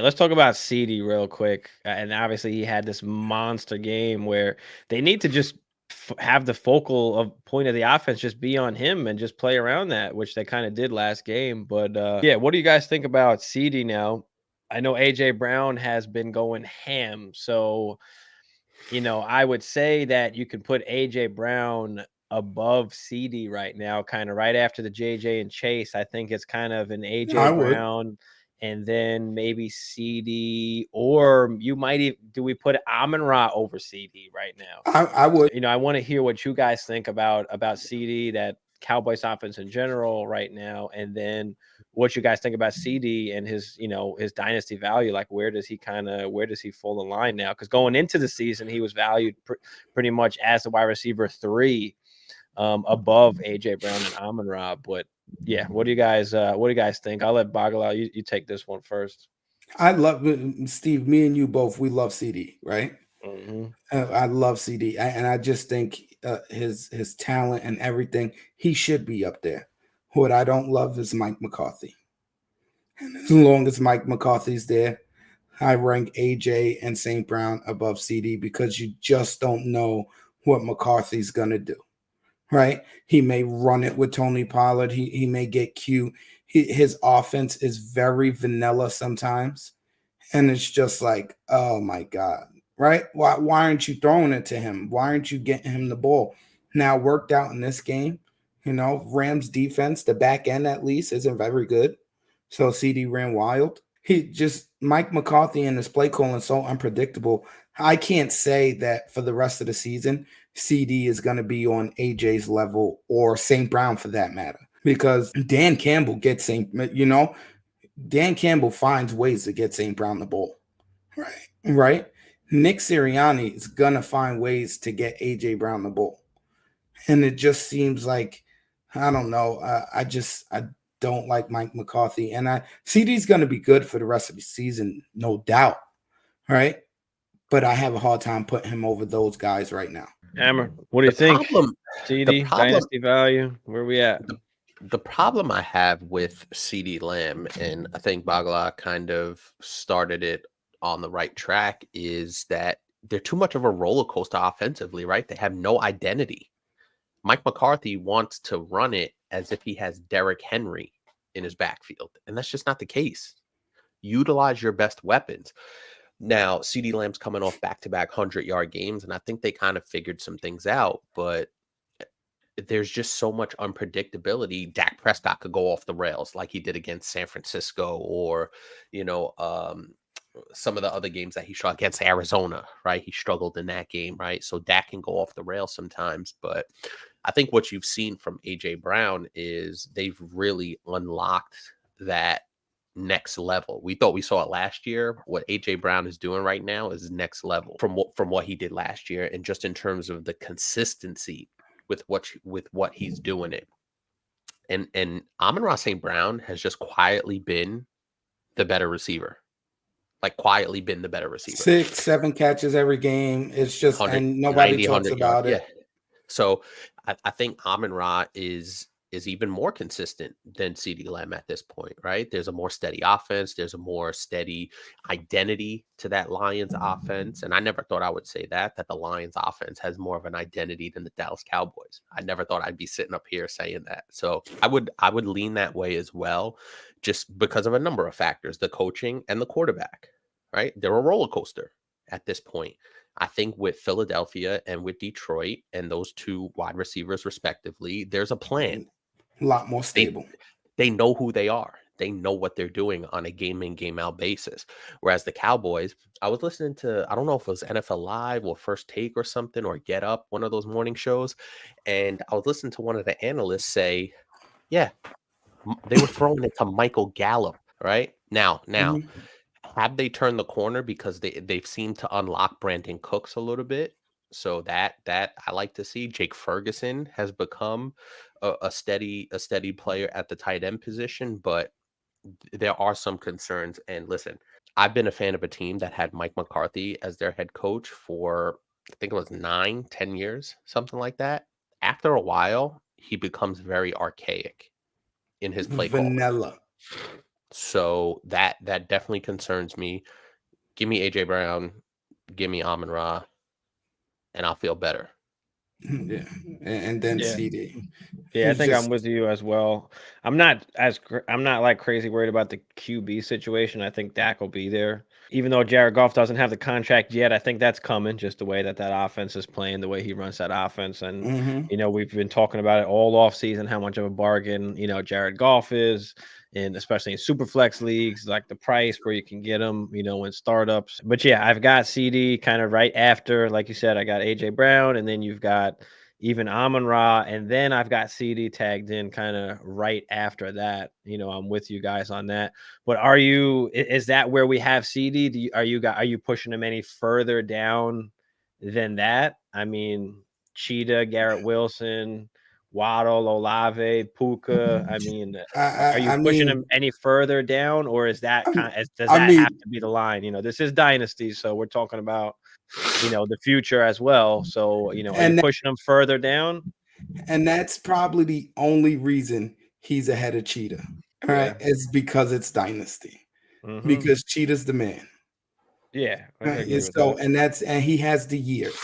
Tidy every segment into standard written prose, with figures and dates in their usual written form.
Let's talk about Ceedee real quick. And obviously, he had this monster game where they need to just have the focal of point of the offense just be on him and just play around that, which they kind of did last game. But yeah, what do you guys think about Ceedee now? I know AJ Brown has been going ham, so I would say that you can put AJ Brown above CD right now, kind of right after the JJ and Chase. I think it's kind of an AJ I would. Brown and then maybe CD, or you might even do we put Amon Ra over CD right now? I So, would. I want to hear what you guys think about CD, that Cowboys offense in general right now, and then what you guys think about CD and his dynasty value. Like, where does he fall in line now? Because going into the season, he was valued pretty much as the wide receiver 3, above AJ Brown and Amon Ra. But yeah, what do you guys think? I'll let Bagala, you take this one first. I love Steve. Me and you both. We love CD, right? Hmm. I love CD, and I just think his talent and everything. He should be up there. What I don't love is Mike McCarthy. And as long as Mike McCarthy's there, I rank AJ and St. Brown above CD because you just don't know what McCarthy's gonna do. Right? He may run it with Tony Pollard. He may get cute. His offense is very vanilla sometimes, and it's just like, oh my god, right? Why aren't you throwing it to him? Why aren't you getting him the ball? Now worked out in this game. Rams defense, the back end at least isn't very good. So CD ran wild. He just Mike McCarthy and his play calling so unpredictable. I can't say that for the rest of the season, CD is going to be on AJ's level or St. Brown for that matter. Because Dan Campbell gets Dan Campbell finds ways to get St. Brown the ball. Right. Right. Nick Sirianni is going to find ways to get AJ Brown the ball. And it just seems like, I don't know. I don't like Mike McCarthy. And CD's going to be good for the rest of the season, no doubt. Right. But I have a hard time putting him over those guys right now. Hammer, what do you The think? problem, the CD problem, dynasty value, where we at? the, the problem I have with CD Lamb, and I think Bagala kind of started it on the right track, is that they're too much of a roller coaster offensively, right? They have no identity. Mike McCarthy wants to run it as if he has Derrick Henry in his backfield, and that's just not the case. Utilize your best weapons. Now, CeeDee Lamb's coming off back-to-back 100-yard games, and I think they kind of figured some things out, but there's just so much unpredictability. Dak Prescott could go off the rails like he did against San Francisco, or, you know, some of the other games that he struggled against Arizona, right? He struggled in that game, right? So Dak can go off the rails sometimes, but I think what you've seen from AJ Brown is they've really unlocked that next level. We thought we saw it last year. What AJ Brown is doing right now is next level from what he did last year, and just in terms of the consistency with what he's doing it. And Amon-Ra St. Brown has just quietly been the better receiver. Like quietly been the better receiver. 6, 7 catches every game. It's just, 100, and nobody 90, talks 100 yards. about Yeah. it. So I think Amon-Ra is even more consistent than CeeDee Lamb at this point, right? There's a more steady offense. There's a more steady identity to that Lions offense. And I never thought I would say that the Lions offense has more of an identity than the Dallas Cowboys. I never thought I'd be sitting up here saying that. So I would lean that way as well, just because of a number of factors, the coaching and the quarterback, right? They're a roller coaster at this point. I think with Philadelphia and with Detroit and those two wide receivers respectively, there's a plan. A lot more They stable. they know who they are. They know what they're doing on a game in, game out basis. Whereas the Cowboys, I was listening to, I don't know if it was NFL Live or First Take or something, or Get Up, one of those morning shows. And I was listening to one of the analysts say, yeah, they were throwing it to Michael Gallup, right? Now, Mhm. have they turned the corner because they've seemed to unlock Brandon Cooks a little bit? So that I like to see. Jake Ferguson has become a steady player at the tight end position, but there are some concerns. And listen, I've been a fan of a team that had Mike McCarthy as their head coach for, I think it was 9, 10 years, something like that. After a while, he becomes very archaic in his play calling. Vanilla. So that definitely concerns me. Give me AJ Brown, give me Amon-Ra, and I'll feel better. Yeah, and then Yeah. Ceedee. Yeah, I It's think I'm just with you as well. I'm not I'm not like crazy worried about the QB situation. I think Dak will be there. Even though Jared Goff doesn't have the contract yet, I think that's coming just the way that offense is playing, the way he runs that offense. And, mhm. we've been talking about it all off season, how much of a bargain, Jared Goff is, and especially in super flex leagues, like the price where you can get him, in startups. But yeah, I've got CD kind of right after, like you said, I got AJ Brown, and then you've got even Amon-Ra, and then I've got CD tagged in kind of right after that. I'm with you guys on that. But is that where we have CD? Are you pushing him any further down than that? I mean, Cheetah, Garrett Wilson, Waddle, Olave, Puka. I mean, are you I pushing mean, him any further down, or is that does I that have mean, to be the line? This is Dynasty, so we're talking about the future as well. So, are you and pushing them further down? and that's probably the only reason he's ahead of Cheetah. All right, Yeah. it's because it's Dynasty. Hmm. Because Cheetah's the man. Yeah, I Right? agree And with so, that. and he has the years.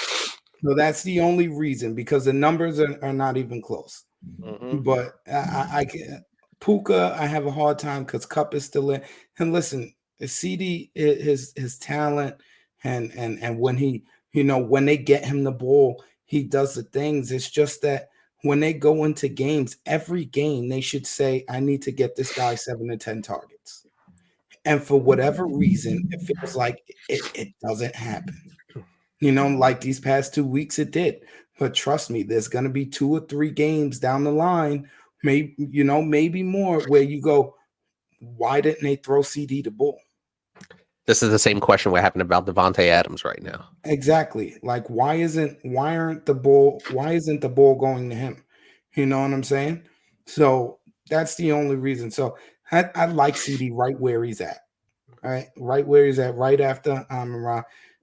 So that's the only reason because the numbers are not even close. Hmm. But I can Puka, I have a hard time because Cup is still in. And listen, CD, his talent, and when he, when they get him the ball, he does the things. It's just that when they go into games, every game they should say, "I need to get this guy 7 to 10 targets." And for whatever reason, it feels like it doesn't happen. Like these past 2 weeks, it did. But trust me, there's going to be 2 or 3 games down the line, maybe more, where you go, why didn't they throw CD the ball? This is the same question we're having about Devontae Adams right now. Exactly. Like, why isn't the ball going to him? You know what I'm saying? So that's the only reason. So I like CD right where he's at. Right where he's at, right after Amon-Ra.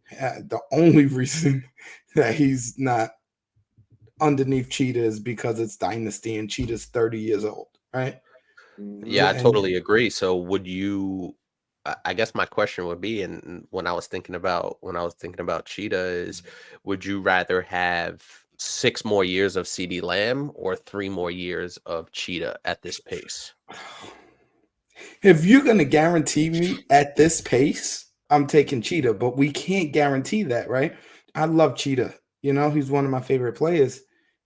The only reason that he's not underneath Cheetah is because it's Dynasty and Cheetah's 30 years old, right? Yeah, I And totally agree. So would you I guess my question would be, and when I was thinking about Cheetah is, would you rather have 6 more years of CD Lamb or 3 more years of Cheetah at this pace? if you're going to guarantee me at this pace, I'm taking Cheetah, but we can't guarantee that, right? I love Cheetah. He's one of my favorite players.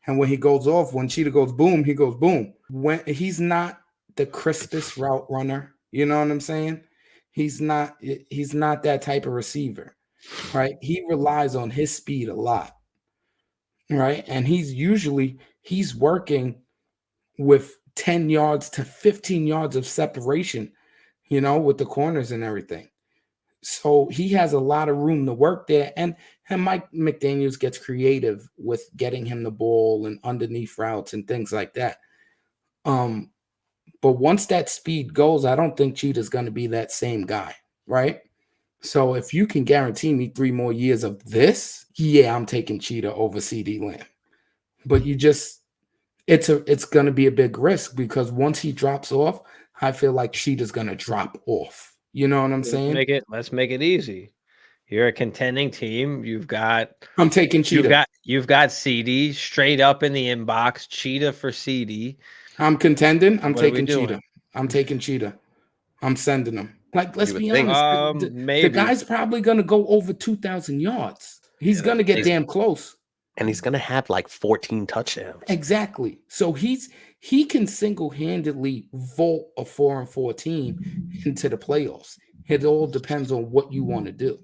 And when he goes off, when Cheetah goes boom, he goes boom. When he's not the crispest route runner, you know what I'm saying? He's not that type of receiver, right? He relies on his speed a lot, right? And he's working with 10 yards to 15 yards of separation, with the corners and everything. So he has a lot of room to work there. And Mike McDaniels gets creative with getting him the ball and underneath routes and things like that. But once that speed goes, I don't think Cheetah's going to be that same guy, right? So if you can guarantee me 3 more years of this, yeah, I'm taking Cheetah over CD Lamb. But it's going to be a big risk because once he drops off, I feel like Cheetah's going to drop off. You know what I'm saying? Let's make it easy. You're a contending team. I'm taking Cheetah. You've got CD straight up in the inbox. Cheetah for CD. I'm contending. I'm What are we taking Cheetah. doing? I'm taking Cheetah. I'm sending him. Like, let's You would be think. honest. The Maybe. guy's probably going to go over 2,000 yards. He's Yeah, going to that's get He's, damn close. and he's gonna have like 14 touchdowns. Exactly. So he can single-handedly vault a 4-4 team into the playoffs. It all depends on what you want to do.